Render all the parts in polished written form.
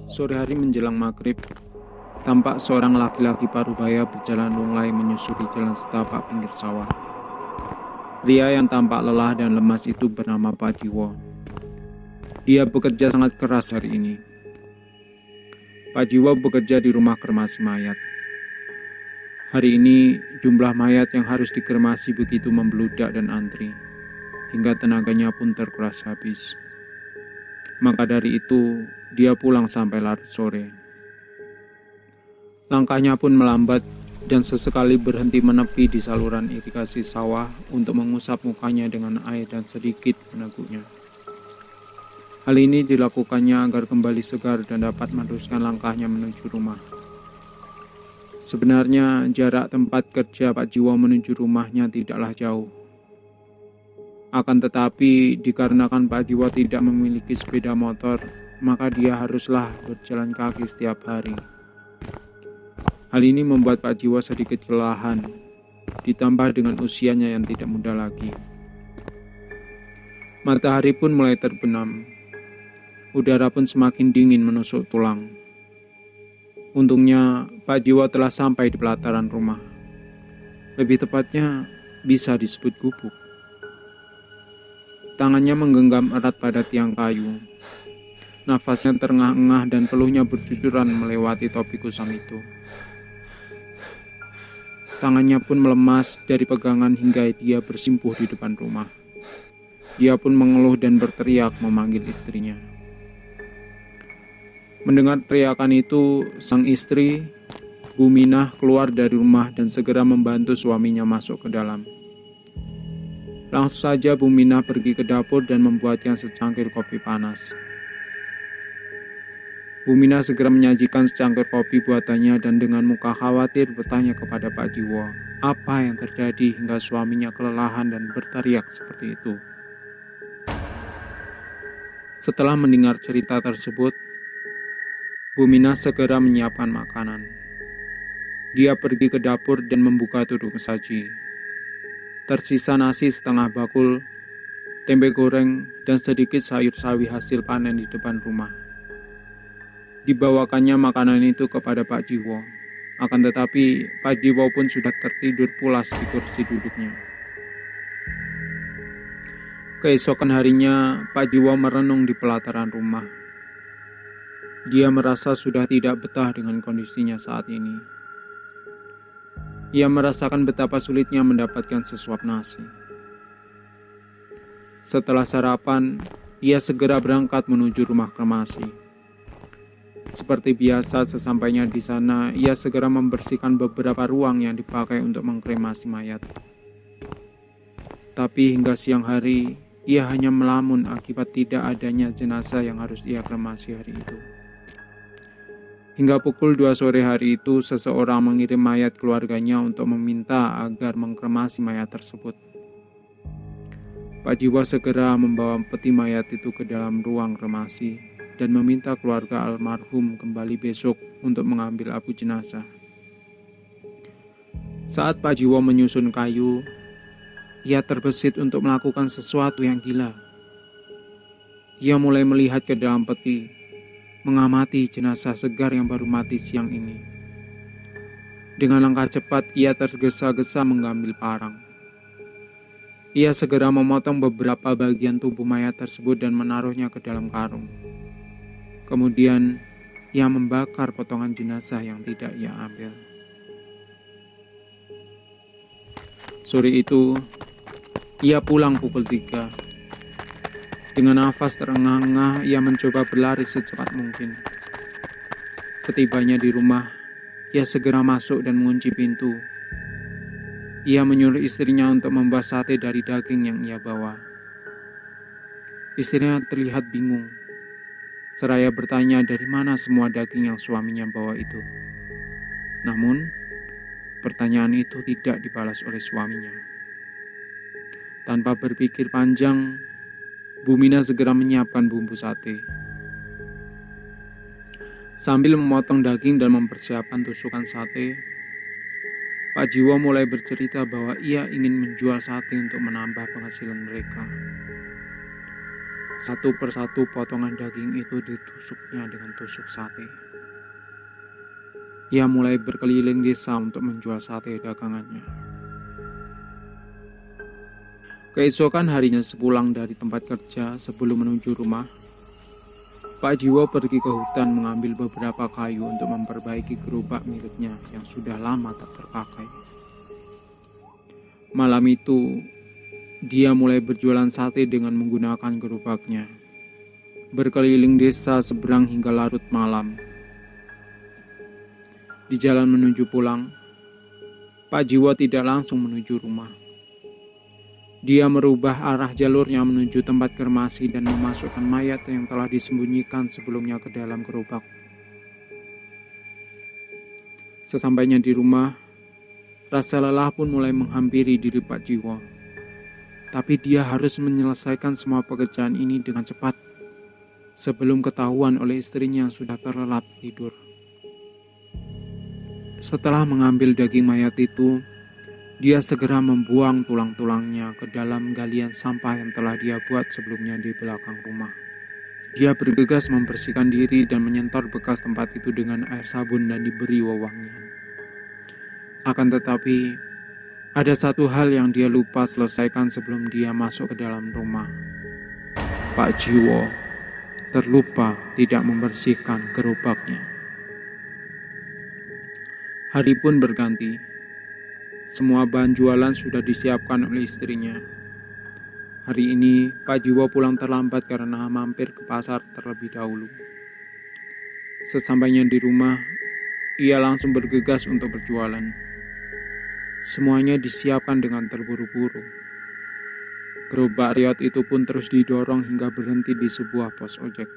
Sore hari menjelang maghrib, tampak seorang laki-laki parubaya berjalan lunglai menyusuri jalan setapak pinggir sawah. Pria yang tampak lelah dan lemas itu bernama Pak Jiwo. Dia bekerja sangat keras hari ini. Pak Jiwo bekerja di rumah kremasi mayat. Hari ini jumlah mayat yang harus dikremasi begitu membludak dan antri, hingga tenaganya pun terkuras habis. Maka dari itu, dia pulang sampai larut sore. Langkahnya pun melambat dan sesekali berhenti menepi di saluran irigasi sawah untuk mengusap mukanya dengan air dan sedikit meneguknya. Hal ini dilakukannya agar kembali segar dan dapat meneruskan langkahnya menuju rumah. Sebenarnya jarak tempat kerja Pak Jiwo menuju rumahnya tidaklah jauh. Akan tetapi dikarenakan Pak Jiwo tidak memiliki sepeda motor, maka dia haruslah berjalan kaki setiap hari. Hal ini membuat Pak Jiwo sedikit kelelahan, ditambah dengan usianya yang tidak muda lagi. Matahari pun mulai terbenam. Udara pun semakin dingin menusuk tulang. Untungnya, Pak Jiwo telah sampai di pelataran rumah. Lebih tepatnya, bisa disebut gubuk. Tangannya menggenggam erat pada tiang kayu. Nafasnya terengah-engah dan peluhnya bercucuran melewati topi kusam itu. Tangannya pun melemas dari pegangan hingga dia bersimpuh di depan rumah. Dia pun mengeluh dan berteriak memanggil istrinya. Mendengar teriakan itu, sang istri, Bu Minah, keluar dari rumah dan segera membantu suaminya masuk ke dalam. Langsung saja Bu Minah pergi ke dapur dan membuatkan secangkir kopi panas. Bu Minah segera menyajikan secangkir kopi buatannya dan dengan muka khawatir bertanya kepada Pak Jiwo, apa yang terjadi hingga suaminya kelelahan dan berteriak seperti itu. Setelah mendengar cerita tersebut, Bu Minah segera menyiapkan makanan. Dia pergi ke dapur dan membuka tudung saji. Tersisa nasi setengah bakul, tempe goreng, dan sedikit sayur sawi hasil panen di depan rumah. Dibawakannya makanan itu kepada Pak Jiwo. Akan tetapi, Pak Jiwo pun sudah tertidur pulas di kursi duduknya. Keesokan harinya, Pak Jiwo merenung di pelataran rumah. Dia merasa sudah tidak betah dengan kondisinya saat ini. Ia merasakan betapa sulitnya mendapatkan sesuap nasi. Setelah sarapan, ia segera berangkat menuju rumah kremasi. Seperti biasa, sesampainya di sana, ia segera membersihkan beberapa ruang yang dipakai untuk mengkremasi mayat. Tapi hingga siang hari, ia hanya melamun akibat tidak adanya jenazah yang harus ia kremasi hari itu. Hingga pukul 2 sore hari itu, seseorang mengirim mayat keluarganya untuk meminta agar mengkremasi mayat tersebut. Pak Jiwo segera membawa peti mayat itu ke dalam ruang kremasi dan meminta keluarga almarhum kembali besok untuk mengambil abu jenazah. Saat Pak Jiwo menyusun kayu, ia terbesit untuk melakukan sesuatu yang gila. Ia mulai melihat ke dalam peti, mengamati jenazah segar yang baru mati siang ini. Dengan langkah cepat, ia tergesa-gesa mengambil parang. Ia segera memotong beberapa bagian tubuh mayat tersebut dan menaruhnya ke dalam karung. Kemudian, ia membakar potongan jenazah yang tidak ia ambil. Sore itu, ia pulang pukul 3. Dengan nafas terengah-engah, ia mencoba berlari secepat mungkin. Setibanya di rumah, ia segera masuk dan mengunci pintu. Ia menyuruh istrinya untuk membawa sate dari daging yang ia bawa. Istrinya terlihat bingung, seraya bertanya dari mana semua daging yang suaminya bawa itu. Namun, pertanyaan itu tidak dibalas oleh suaminya. Tanpa berpikir panjang, Bu Minah segera menyiapkan bumbu sate. Sambil memotong daging dan mempersiapkan tusukan sate, Pak Jiwo mulai bercerita bahwa ia ingin menjual sate untuk menambah penghasilan mereka. Satu persatu potongan daging itu ditusuknya dengan tusuk sate. Ia mulai berkeliling desa untuk menjual sate dagangannya. Keesokan harinya sepulang dari tempat kerja sebelum menuju rumah, Pak Jiwo pergi ke hutan mengambil beberapa kayu untuk memperbaiki gerobak miliknya yang sudah lama tak terpakai. Malam itu, dia mulai berjualan sate dengan menggunakan gerobaknya, berkeliling desa seberang hingga larut malam. Di jalan menuju pulang, Pak Jiwo tidak langsung menuju rumah. Dia merubah arah jalurnya menuju tempat kremasi dan memasukkan mayat yang telah disembunyikan sebelumnya ke dalam gerobak. Sesampainya di rumah, rasa lelah pun mulai menghampiri diri Pak Jiwo. Tapi dia harus menyelesaikan semua pekerjaan ini dengan cepat sebelum ketahuan oleh istrinya yang sudah terlelap tidur. Setelah mengambil daging mayat itu, dia segera membuang tulang-tulangnya ke dalam galian sampah yang telah dia buat sebelumnya di belakang rumah. Dia bergegas membersihkan diri dan menyentor bekas tempat itu dengan air sabun dan diberi wewangian. Akan tetapi, ada satu hal yang dia lupa selesaikan sebelum dia masuk ke dalam rumah. Pak Jiwo terlupa tidak membersihkan gerobaknya. Hari pun berganti. Semua bahan jualan sudah disiapkan oleh istrinya. Hari ini, Pak Jiwo pulang terlambat karena mampir ke pasar terlebih dahulu. Sesampainya di rumah, ia langsung bergegas untuk berjualan. Semuanya disiapkan dengan terburu-buru. Gerobak riot itu pun terus didorong hingga berhenti di sebuah pos ojek.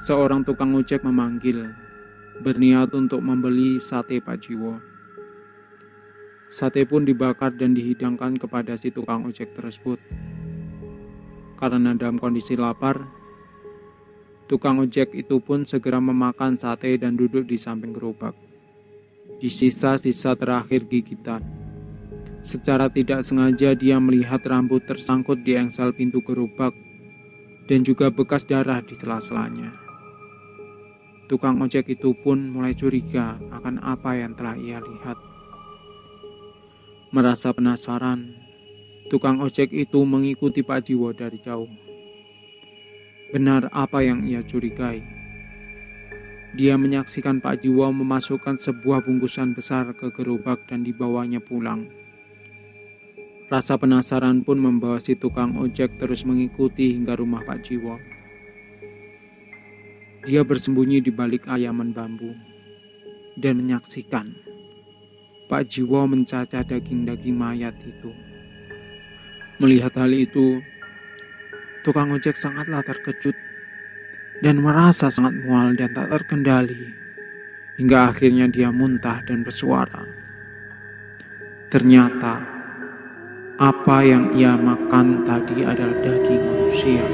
Seorang tukang ojek memanggil, berniat untuk membeli sate Pak Jiwo. Sate pun dibakar dan dihidangkan kepada si tukang ojek tersebut. Karena dalam kondisi lapar, tukang ojek itu pun segera memakan sate dan duduk di samping gerobak. Di sisa-sisa terakhir gigitan, secara tidak sengaja dia melihat rambut tersangkut di engsel pintu gerobak dan juga bekas darah di sela-selanya. Tukang ojek itu pun mulai curiga akan apa yang telah ia lihat. Merasa penasaran, tukang ojek itu mengikuti Pak Jiwo dari jauh. Benar apa yang ia curigai. Dia menyaksikan Pak Jiwo memasukkan sebuah bungkusan besar ke gerobak dan dibawanya pulang. Rasa penasaran pun membawa si tukang ojek terus mengikuti hingga rumah Pak Jiwo. Dia bersembunyi di balik ayaman bambu dan menyaksikan Pak Jiwo mencacah daging-daging mayat itu. Melihat hal itu, tukang ojek sangatlah terkejut dan merasa sangat mual dan tak terkendali. Hingga akhirnya dia muntah dan bersuara. Ternyata, apa yang ia makan tadi adalah daging manusia.